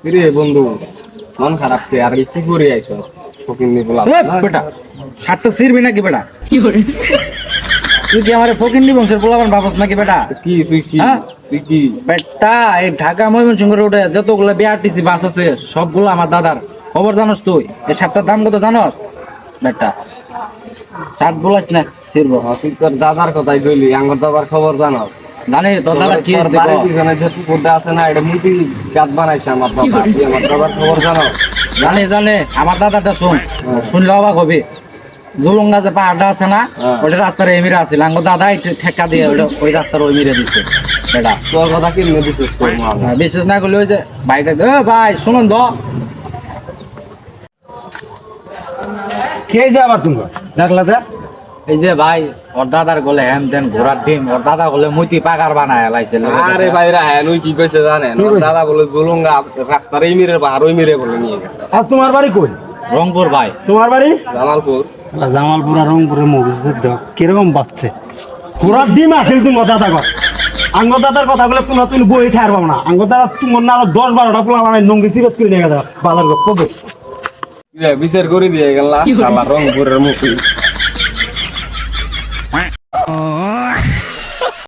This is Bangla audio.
কিরে বন্ধু, মন খারাপ কে আর কি করে আইছো? ফকিন্নি বলা বেটা শার্টটা ছিড়বি নাকি বেটা? তুই কি আমার ফকিন্নি বংশের পোলাপান ভাবস নাকি বেটা? কি তুই কি হ্যাঁ? তুই কি বেটা এই ঢাকা ময়মনসিংহ রোডে যতগুলো বিআরটিসি বাস আছে সবগুলো আমার দাদার। খবর জানোস তুই? এই শার্টটার দাম কত জানোস? বেটা শার্ট বলাস না ছিড়বো। তুই তোর দাদার কথাই কইলি, আঙ্গর দাদার খবর জানো? জানি তোর দাদা কি তোর হয়েছে বাড়ির পিছনে যে পুকুরটা আছে না, এটা মুতি গাত বানাইছে আমার দাদা। তুই আমার দাদার খবর জানো? জানে আমার দাদাটা শুন, শুনলে অবাক হবি। জুলুঙ্গা যে পাহাড়টা আছে না, হ্যাঁ। ওটা রাস্তার এমিরে আছে, আঙ্গো দাদা ঠেকা দিয়ে ওই রাস্তার ওই মিরে দিচ্ছে বেটা। তোর কথা কেমনে বিশ্বাস করবো আমি? বিশেষ না করলে ওই যে ভাইটা ভাই শুনুন তো, কে যে আবার তুমি দেখলা দে এই যে ভাই ওর দাদার গলে হ্যান দেন ঘোড়ার ডিম, ওর দাদা গলে মুতি পাকার বানায় লাইছে। আরে ভাইরা, হ্যাঁ ওই কি কইছে জানেন? কি ওর কইছে? দাদা বলে জুলুঙ্গা রাস্তার এই মিরে আর ওই মিরে বলে নিয়ে গেছে। আর তোমার বাড়ি কই? রংপুর ভাই। তোমার বাড়ি জামালপুর। জামালপুর আর রংপুরের মুভি কিরকম বাচ্চে ঘোড়ার ডিম আসিল তুমি দাদা কর আঙ্গ দাদার কথা বলে তোমরা তুমি বই ঠার পাবো না। আঙ্গ দাদা তোমার না 10-12টা পোলা বানাই নঙ্গি সিরত করে নিয়ে গেছে বাজার কবে বিচার করে দিয়ে গেল রংপুরের মুখী।